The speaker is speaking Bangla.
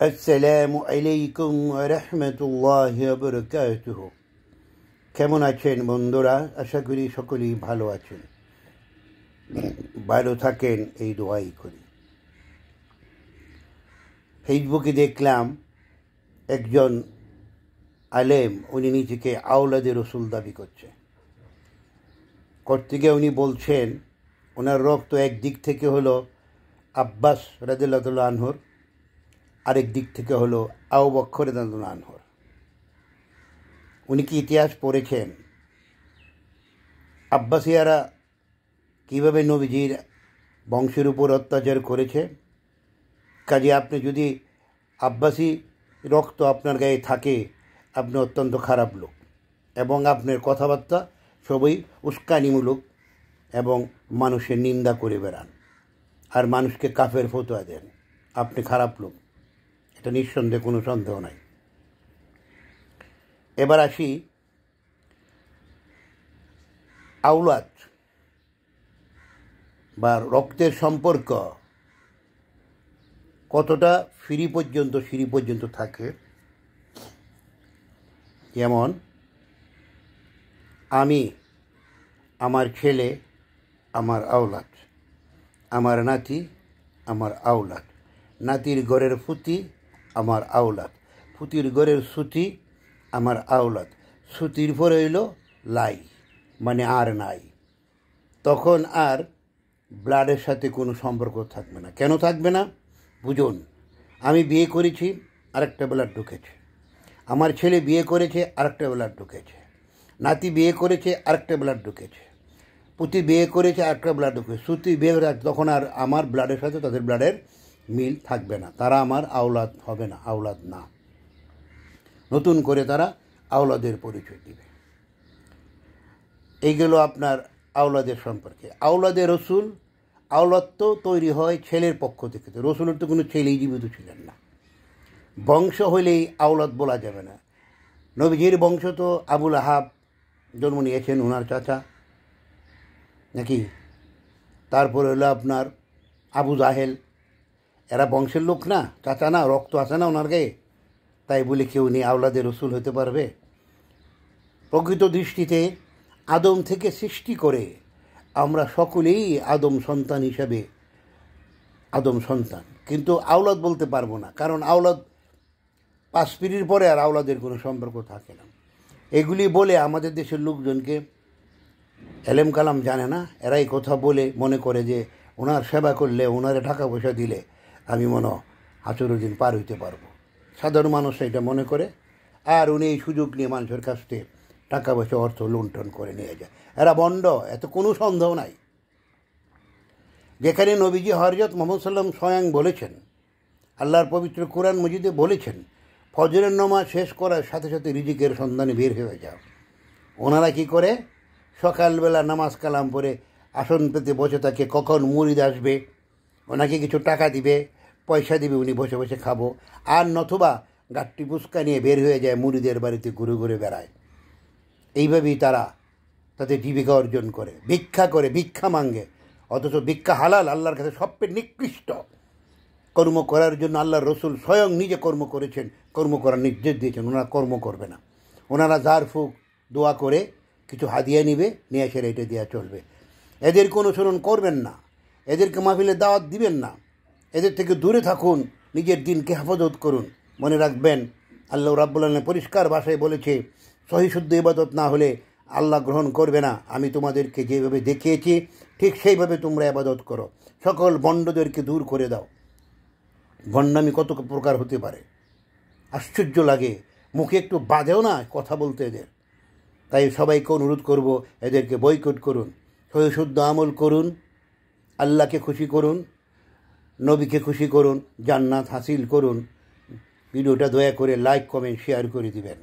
আসসালামু আলাইকুম ওয়া রাহমাতুল্লাহি ওয়া বারাকাতুহু। কেমন আছেন বন্ধুরা? আশা করি সকলেই ভালো আছেন, ভালো থাকেন এই দোয়াই করি। ফেসবুকে দেখলাম একজন আলেম, উনি নিজেকে আওলাদে রসুল দাবি করতে গিয়ে উনি বলছেন ওনার রক্ত একদিক থেকে হলো আব্বাস রাদিয়াল্লাহু আনহুর, আরেক দিক থেকে হলো আবু বকর রাদিয়াল্লাহু আনহুর। উনি কি ইতিহাস পড়েছেন? আব্বাসিয়ারা কীভাবে নবীজির বংশের উপর অত্যাচার করেছে? কাজে আপনি যদি আব্বাসি রক্ত আপনার গায়ে থাকে, আপনি অত্যন্ত খারাপ লোক এবং আপনার কথাবার্তা সবই উস্কানিমূলক এবং মানুষের নিন্দা করে বেড়ান আর মানুষকে কাফের ফতোয়া দেন। আপনি খারাপ লোক, এটা নিঃসন্দেহে কোনো সন্দেহ নাই। এবার আসি আওলাদ বা রক্তের সম্পর্ক কতটা সিঁড়ি পর্যন্ত থাকে। যেমন আমি, আমার ছেলে আমার আওলাদ, আমার নাতি আমার আওলাদ, নাতির ঘরের ফুতি আমার আওলাদ, ফুতির ঘরের সুতি আমার আওলাদ, সুতির পরে হইল লাই, মানে আর নাই। তখন আর ব্লাডের সাথে কোনো সম্পর্ক থাকবে না। কেন থাকবে না বুঝুন। আমি বিয়ে করেছি, আরেকটা ব্লাড ঢুকেছে। আমার ছেলে বিয়ে করেছে, আরেকটা ব্লাড ঢুকেছে। নাতি বিয়ে করেছে, আরেকটা ব্লাড ঢুকেছে। পুতি বিয়ে করেছে, আরেকটা ব্লাড ঢুকেছে। সুতি বিয়ে করে, তখন আর আমার ব্লাডের সাথে তাদের ব্লাডের মিল থাকবে না। তারা আমার আওলাদ হবে না, আওলাদ না। নতুন করে তারা আওলাদের পরিচয় দিবে। এইগুলো আপনার আওলাদের সম্পর্কে। আওলাদে রসুল, আওলাদ তো তৈরি হয় ছেলের পক্ষ থেকে। তো রসুলের তো কোনো ছেলেই জীবিত ছিলেন না। বংশ হইলেই আওলাদ বলা যাবে না। নবীজির বংশ তো আবুল আহাব জন্ম নিয়েছেন, ওনার চাচা নাকি। তারপর হলো আপনার আবু জাহেল, এরা বংশের লোক না, চাচা না, রক্ত আছে না ওনার গায়ে। তাই বলে কেউ উনি আওলাদে রসুল হতে পারবে? প্রকৃত দৃষ্টিতে আদম থেকে সৃষ্টি করে আমরা সকলেই আদম সন্তান হিসাবে আদম সন্তান, কিন্তু আওলাদ বলতে পারবো না। কারণ আওলাদ 5 পিঢ়ির পরে আর আওলাদের কোনো সম্পর্ক থাকে না। এগুলি বলে আমাদের দেশের লোকজনকে, এলেম কালাম জানে না, এরাই কথা বলে মনে করে যে ওনার সেবা করলে, ওনারে টাকা পয়সা দিলে আমি মনে 18 দিন পার হইতে পারবো। সাধারণ মানুষ এটা মনে করে, আর উনি এই সুযোগ নিয়ে মানুষের কাছ থেকে টাকা পয়সা অর্থ লুণ্ঠন করে নিয়ে যায়। এরা বন্ড, এত কোনো সন্দেহ নাই। যেখানে নবীজি হযরত মুহাম্মদ সাল্লাল্লাহু আলাইহি ওয়াসাল্লাম স্বয়ং বলেছেন, আল্লাহর পবিত্র কোরআন মজিদে বলেছেন, ফজরের নামাজ শেষ করার সাথে সাথে রিজিকের সন্ধানে বের হয়ে যাও। ওনারা কি করে? সকালবেলা নামাজ কালাম পরে আসন পেতে বসে থাকে, কখন মুরিদ আসবে, ওনাকে কিছু টাকা দিবে, পয়সা দিবে, উনি বসে বসে খাবো। আর নতুবা গাট্টি পুস্কা নিয়ে বের হয়ে যায়, মুরিদের বাড়িতে ঘুরে ঘুরে বেড়ায়। এইভাবেই তারা তাদের জীবিকা অর্জন করে, ভিক্ষা মাঙ্গে। অথচ ভিক্ষা হালাল, আল্লাহর কাছে সবচেয়ে নিকৃষ্ট। কর্ম করার জন্য আল্লাহর রসুল স্বয়ং নিজে কর্ম করেছেন, কর্ম করার নির্দেশ দিয়েছেন। ওনারা কর্ম করবে না। ওনারা ঝাড় ফুঁক দোয়া করে কিছু হাদিয়া নিবে, নিয়ে এসে এটা দেওয়া চলবে। এদেরকে অনুসরণ করবেন না, এদেরকে মাহফিলে দাওয়াত দিবেন না, এদের থেকে দূরে থাকুন, নিজের দিনকে হেফাজত করুন। মনে রাখবেন, আল্লাহ রাব্বুল আলামিন পরিষ্কার ভাষায় বলেছে, সহি শুদ্ধ ইবাদত না হলে আল্লাহ গ্রহণ করবে না। আমি তোমাদেরকে যেভাবে দেখিয়েছি ঠিক সেইভাবে তোমরা ইবাদত করো। সকল ভণ্ডদেরকে দূর করে দাও। ভণ্ডামি কত প্রকার হতে পারে, আশ্চর্য লাগে। মুখে একটু বাধেও না কথা বলতে এদের। তাই সবাইকে অনুরোধ করব, এদেরকে বয়কট করুন, সহি শুদ্ধ আমল করুন, আল্লাহকে খুশি করুন, নবীকে খুশি করুন, জান্নাত হাসিল করুন। ভিডিওটা দয়া করে লাইক, কমেন্ট, শেয়ার করে দিবেন।